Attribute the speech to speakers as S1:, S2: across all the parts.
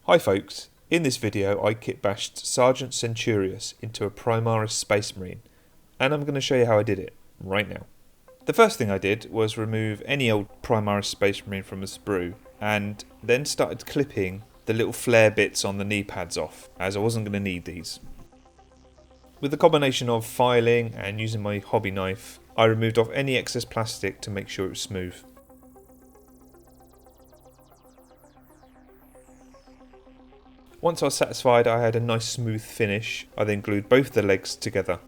S1: Hi folks, in this video I kitbashed Sergeant Centurius into a Primaris Space Marine, and I'm going to show you how I did it, right now. The first thing I did was remove any old Primaris Space Marine from a sprue, and then started clipping the little flare bits on the knee pads off, as I wasn't going to need these. With the combination of filing and using my hobby knife, I removed off any excess plastic to make sure it was smooth. Once I was satisfied I had a nice smooth finish, I then glued both the legs together.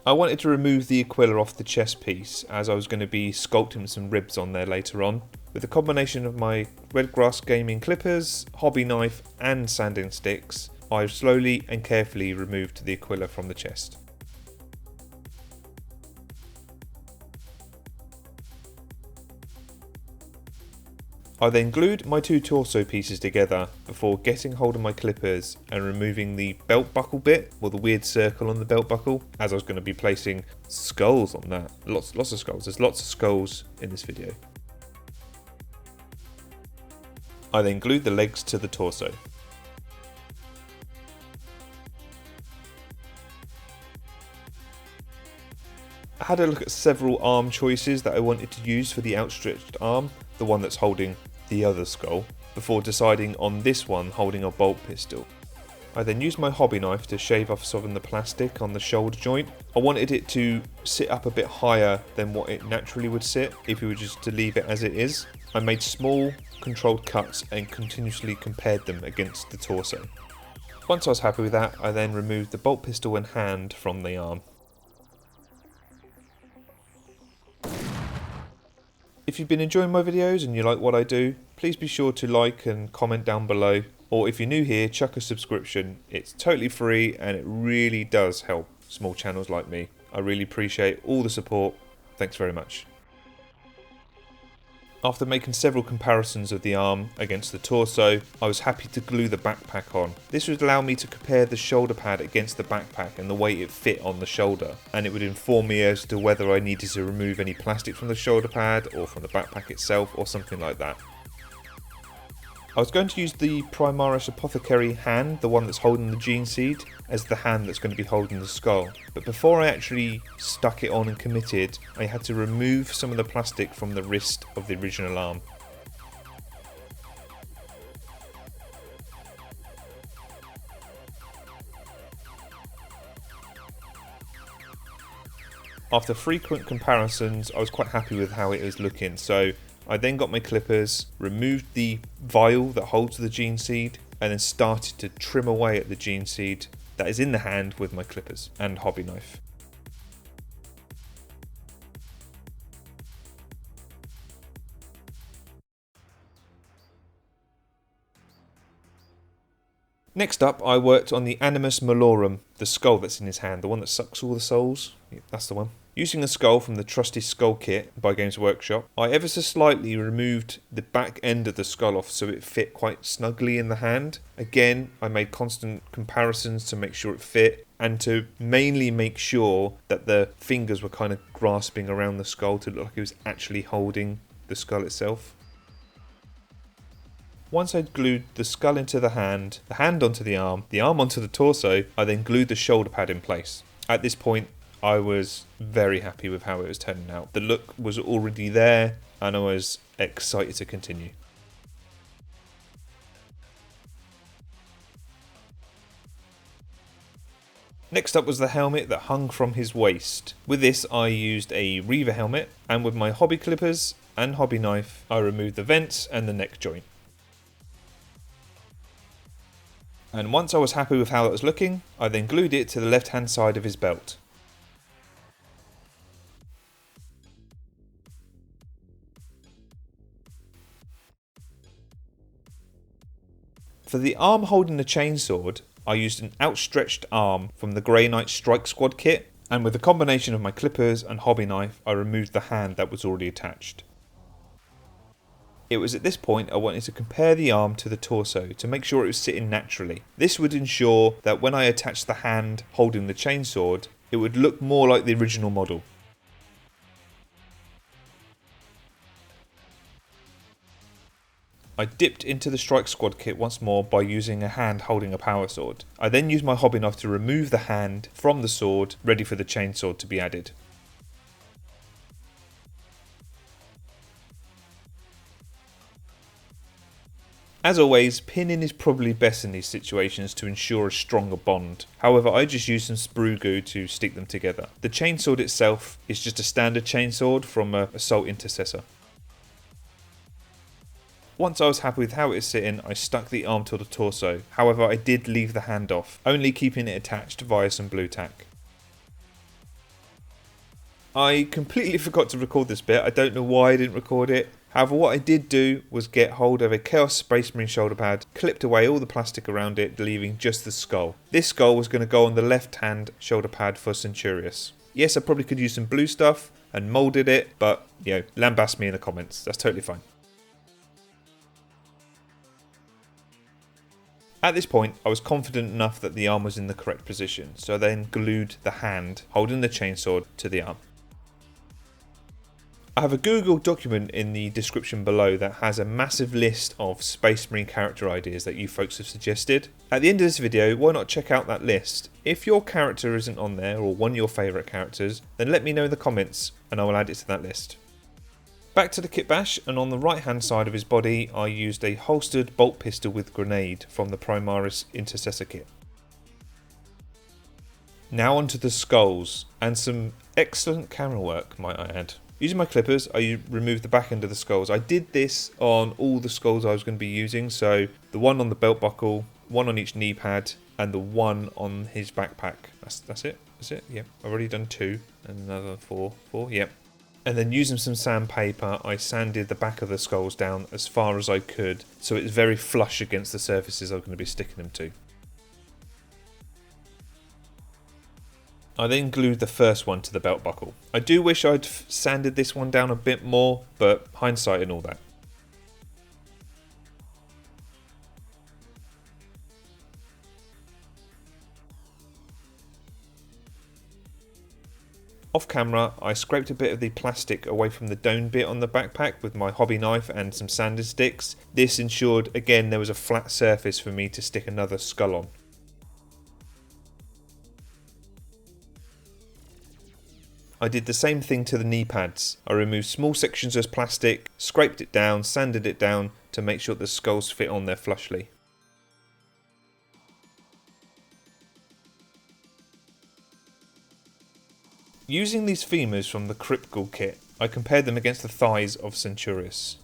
S1: I wanted to remove the Aquila off the chest piece, as I was going to be sculpting some ribs on there later on. With a combination of my Red Grass Gaming clippers, hobby knife and sanding sticks, I slowly and carefully removed the Aquila from the chest. I then glued my two torso pieces together before getting hold of my clippers and removing the belt buckle bit, or the weird circle on the belt buckle, as I was going to be placing skulls on that. Lots of skulls. There's lots of skulls in this video. I then glued the legs to the torso. I had a look at several arm choices that I wanted to use for the outstretched arm, the one that's holding the other skull, before deciding on this one holding a bolt pistol. I then used my hobby knife to shave off some of the plastic on the shoulder joint. I wanted it to sit up a bit higher than what it naturally would sit if we were just to leave it as it is. I made small controlled cuts and continuously compared them against the torso. Once I was happy with that, I then removed the bolt pistol and hand from the arm. If you've been enjoying my videos and you like what I do, please be sure to like and comment down below, or if you're new here, chuck a subscription. It's totally free and it really does help small channels like me. I really appreciate all the support. Thanks very much. After making several comparisons of the arm against the torso, I was happy to glue the backpack on. This would allow me to compare the shoulder pad against the backpack and the way it fit on the shoulder, and it would inform me as to whether I needed to remove any plastic from the shoulder pad or from the backpack itself or something like that. I was going to use the Primaris Apothecary hand, the one that's holding the gene seed, as the hand that's going to be holding the skull. But before I actually stuck it on and committed, I had to remove some of the plastic from the wrist of the original arm. After frequent comparisons, I was quite happy with how it was looking, so I then got my clippers, removed the vial that holds the gene seed, and then started to trim away at the gene seed that is in the hand with my clippers and hobby knife. Next up, I worked on the Animus Malorum, the skull that's in his hand, the one that sucks all the souls. Yep, that's the one. Using a skull from the trusty skull kit by Games Workshop, I ever so slightly removed the back end of the skull off so it fit quite snugly in the hand. Again, I made constant comparisons to make sure it fit, and to mainly make sure that the fingers were kind of grasping around the skull to look like it was actually holding the skull itself. Once I'd glued the skull into the hand onto the arm onto the torso, I then glued the shoulder pad in place. At this point, I was very happy with how it was turning out. The look was already there and I was excited to continue. Next up was the helmet that hung from his waist. With this I used a Reaver helmet, and with my hobby clippers and hobby knife I removed the vents and the neck joint. And once I was happy with how it was looking, I then glued it to the left hand side of his belt. For the arm holding the chainsword, I used an outstretched arm from the Grey Knight Strike Squad kit, and with a combination of my clippers and hobby knife I removed the hand that was already attached. It was at this point I wanted to compare the arm to the torso to make sure it was sitting naturally. This would ensure that when I attached the hand holding the chainsword, it would look more like the original model. I dipped into the Strike Squad kit once more by using a hand holding a power sword. I then used my hobby knife to remove the hand from the sword, ready for the chainsword to be added. As always, pinning is probably best in these situations to ensure a stronger bond. However, I just used some sprue glue to stick them together. The chainsword itself is just a standard chainsword from an Assault Intercessor. Once I was happy with how it was sitting, I stuck the arm to the torso. However, I did leave the hand off, only keeping it attached via some blue tack. I completely forgot to record this bit. I don't know why I didn't record it. However, what I did do was get hold of a Chaos Space Marine shoulder pad, clipped away all the plastic around it, leaving just the skull. This skull was going to go on the left hand shoulder pad for Centurius. Yes, I probably could use some blue stuff and moulded it, but, you know, lambast me in the comments. That's totally fine. At this point, I was confident enough that the arm was in the correct position, so I then glued the hand holding the chainsword to the arm. I have a Google document in the description below that has a massive list of Space Marine character ideas that you folks have suggested. At the end of this video, why not check out that list? If your character isn't on there, or one of your favourite characters, then let me know in the comments and I will add it to that list. Back to the Kitbash, and on the right hand side of his body I used a holstered bolt pistol with grenade from the Primaris Intercessor kit. Now onto the skulls, and some excellent camera work might I add. Using my clippers, I removed the back end of the skulls. I did this on all the skulls I was going to be using, so the one on the belt buckle, one on each knee pad, and the one on his backpack. That's it? That's it? Yep. I've already done 2, and another 4. Yep. And then using some sandpaper, I sanded the back of the skulls down as far as I could, so it's very flush against the surfaces I'm going to be sticking them to. I then glued the first one to the belt buckle. I do wish I'd sanded this one down a bit more, but hindsight and all that. Off camera, I scraped a bit of the plastic away from the dome bit on the backpack with my hobby knife and some sanding sticks. This ensured, again, there was a flat surface for me to stick another skull on. I did the same thing to the knee pads. I removed small sections of plastic, scraped it down, sanded it down to make sure the skulls fit on there flushly. Using these femurs from the Cryptghoul kit, I compared them against the thighs of Centurius.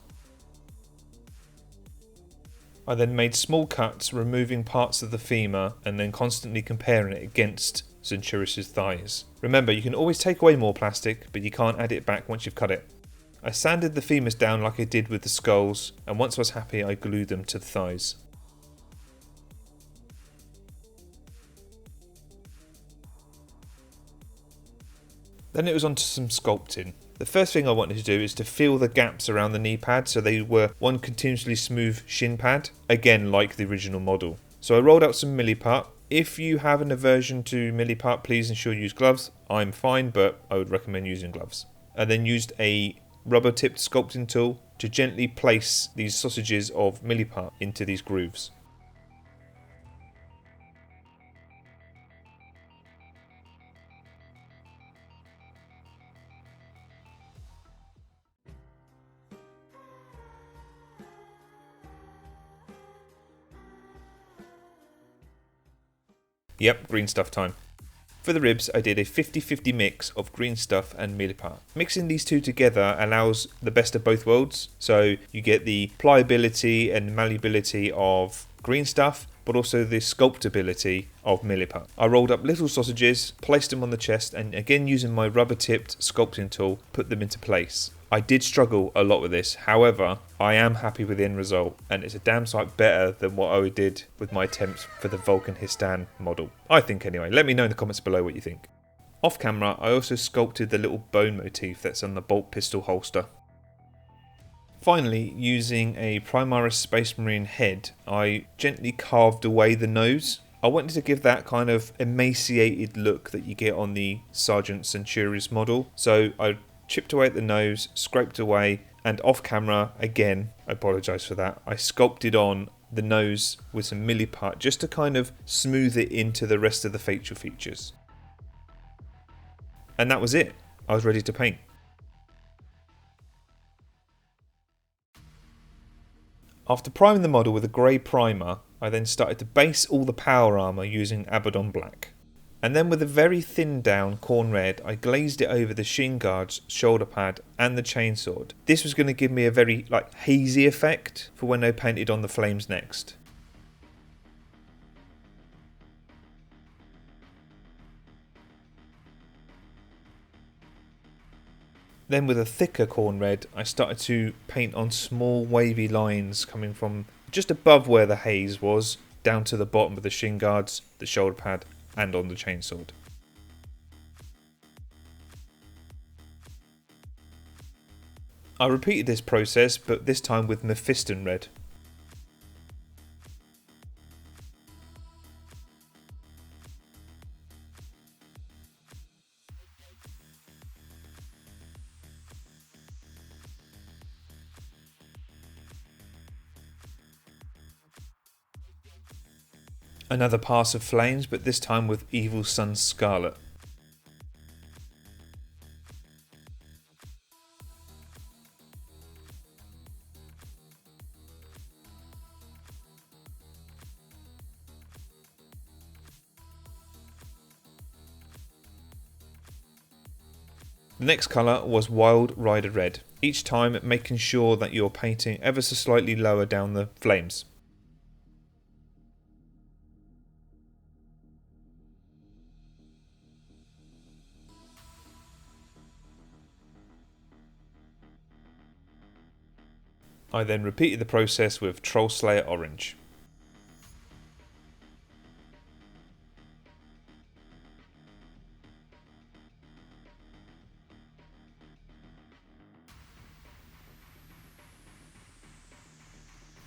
S1: I then made small cuts, removing parts of the femur and then constantly comparing it against Centurius' thighs. Remember, you can always take away more plastic, but you can't add it back once you've cut it. I sanded the femurs down like I did with the skulls, and once I was happy I glued them to the thighs. Then it was on to some sculpting. The first thing I wanted to do is to fill the gaps around the knee pad so they were one continuously smooth shin pad, again like the original model. So I rolled out some milliput. If you have an aversion to milliput, please ensure you use gloves. I'm fine, but I would recommend using gloves. I then used a rubber tipped sculpting tool to gently place these sausages of milliput into these grooves. Yep, green stuff time. For the ribs, I did a 50-50 mix of green stuff and milliput. Mixing these two together allows the best of both worlds, so you get the pliability and malleability of green stuff, but also the sculptability of milliput. I rolled up little sausages, placed them on the chest, and again using my rubber-tipped sculpting tool, put them into place. I did struggle a lot with this, however, I am happy with the end result, and it's a damn sight better than what I did with my attempts for the Vulcan Histan model. I think anyway. Let me know in the comments below what you think. Off camera, I also sculpted the little bone motif that's on the bolt pistol holster. Finally, using a Primaris Space Marine head, I gently carved away the nose. I wanted to give that kind of emaciated look that you get on the Sergeant Centurius model, so I chipped away at the nose, scraped away, And off camera, again, I apologise for that, I sculpted on the nose with some milliput just to kind of smooth it into the rest of the facial features. And that was it. I was ready to paint. After priming the model with a grey primer, I then started to base all the power armour using Abaddon Black. And then with a very thinned down Khorne Red, I glazed it over the shin guards, shoulder pad and the chainsword. This was going to give me a very hazy effect for when I painted on the flames next. Then with a thicker Khorne Red, I started to paint on small wavy lines coming from just above where the haze was, down to the bottom of the shin guards, the shoulder pad and on the chainsword. I repeated this process, but this time with Mephiston Red. Another pass of flames, but this time with Evil Sunz Scarlet. The next colour was Wild Rider Red, each time making sure that you're painting ever so slightly lower down the flames. I then repeated the process with Trollslayer Orange.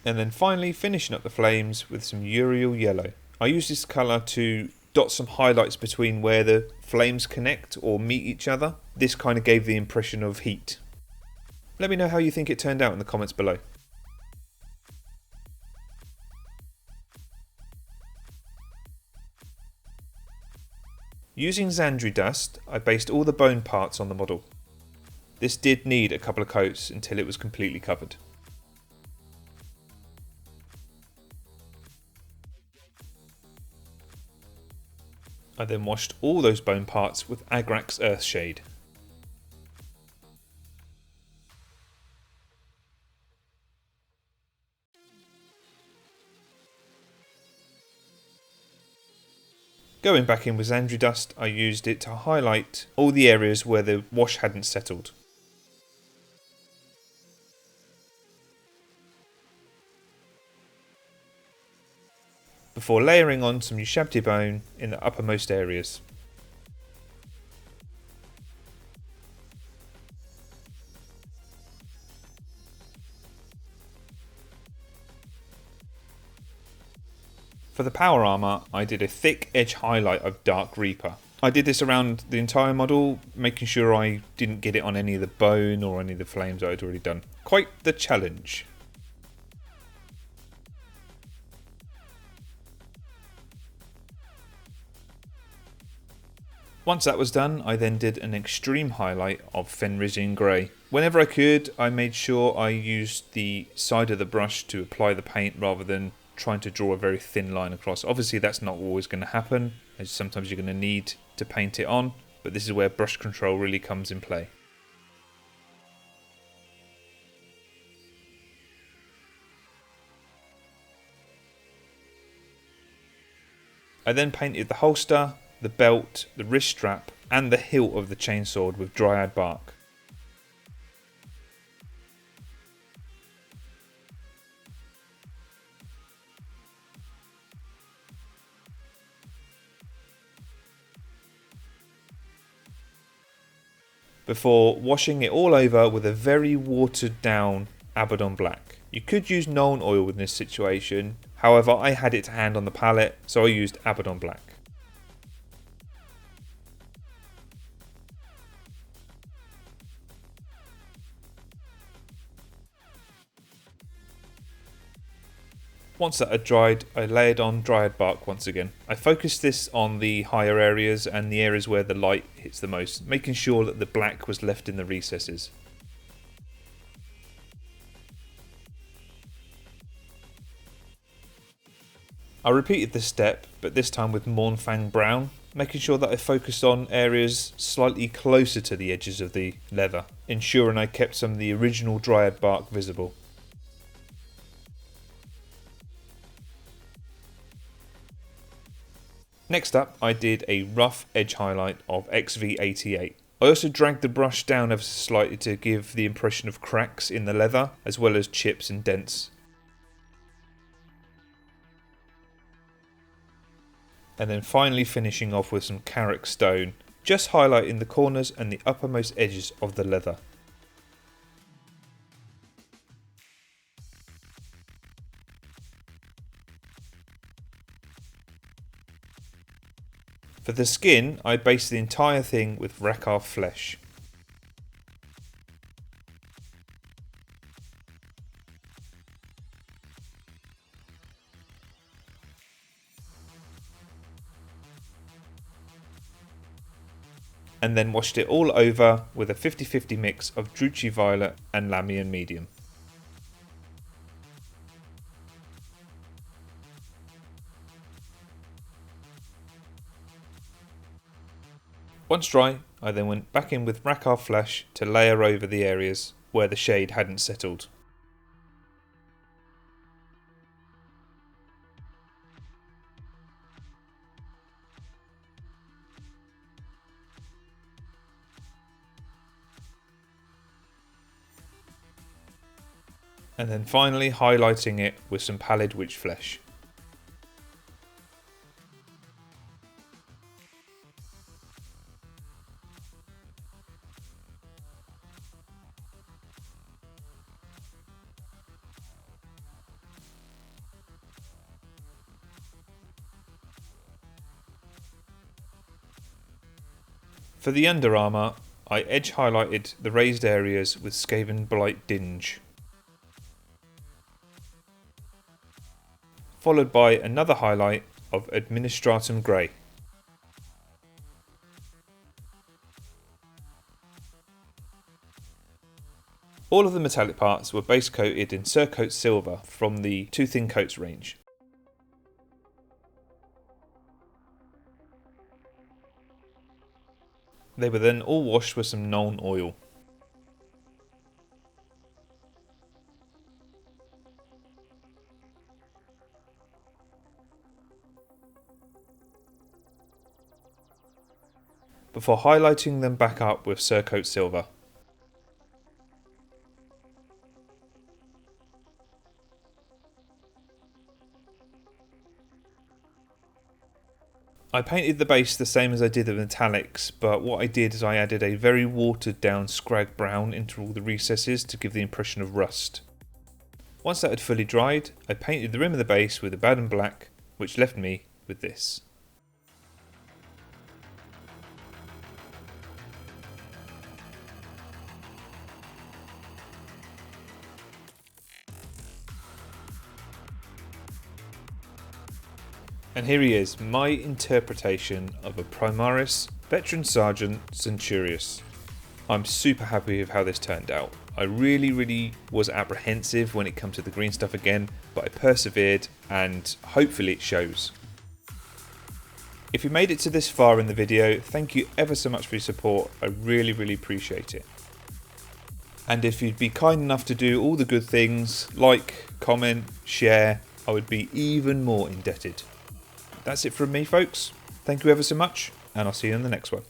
S1: And then finally finishing up the flames with some Yriel Yellow. I use this colour to dot some highlights between where the flames connect or meet each other. This kind of gave the impression of heat. Let me know how you think it turned out in the comments below. Using Zandri Dust, I based all the bone parts on the model. This did need a couple of coats until it was completely covered. I then washed all those bone parts with Agrax Earthshade. Going back in with Zandri Dust, I used it to highlight all the areas where the wash hadn't settled. Before layering on some Ushabti Bone in the uppermost areas. For the power armour, I did a thick edge highlight of Dark Reaper. I did this around the entire model, making sure I didn't get it on any of the bone or any of the flames I had already done. Quite the challenge. Once that was done, I then did an extreme highlight of Fenrisian Grey. Whenever I could, I made sure I used the side of the brush to apply the paint rather than trying to draw a very thin line across. Obviously that's not always going to happen, as sometimes you're going to need to paint it on, but this is where brush control really comes in play. I then painted the holster, the belt, the wrist strap and the hilt of the chainsword with Dryad Bark. Before washing it all over with a very watered down Abaddon Black. You could use Nuln Oil in this situation, however I had it to hand on the palette, so I used Abaddon Black. Once that had dried, I layered on Dryad Bark once again. I focused this on the higher areas and the areas where the light hits the most, making sure that the black was left in the recesses. I repeated this step, but this time with Mournfang Brown, making sure that I focused on areas slightly closer to the edges of the leather, ensuring I kept some of the original Dryad Bark visible. Next up, I did a rough edge highlight of XV88. I also dragged the brush down ever so slightly to give the impression of cracks in the leather, as well as chips and dents. And then finally finishing off with some Karak Stone, just highlighting the corners and the uppermost edges of the leather. For the skin, I based the entire thing with Rakarth Flesh. And then washed it all over with a 50-50 mix of Druchii Violet and Lamian Medium. Once dry, I then went back in with Rakarth Flesh to layer over the areas where the shade hadn't settled. And then finally highlighting it with some Pallid Witch Flesh. For the under armour, I edge highlighted the raised areas with Skavenblight Dinge, followed by another highlight of Administratum Grey. All of the metallic parts were base coated in Surcoat Silver from the Two Thin Coats range. They were then all washed with some Nuln Oil. Before highlighting them back up with Surcoat Silver. I painted the base the same as I did the metallics, but what I did is I added a very watered down Skrag Brown into all the recesses to give the impression of rust. Once that had fully dried, I painted the rim of the base with Abaddon Black, which left me with this. And here he is, my interpretation of a Primaris Veteran Sergeant Centurius. I'm super happy with how this turned out. I really was apprehensive when it comes to the green stuff again, but I persevered and hopefully it shows. If you made it to this far in the video, thank you ever so much for your support. I really appreciate it. And if you'd be kind enough to do all the good things, like, comment, share, I would be even more indebted. That's it from me, folks. Thank you ever so much, and I'll see you in the next one.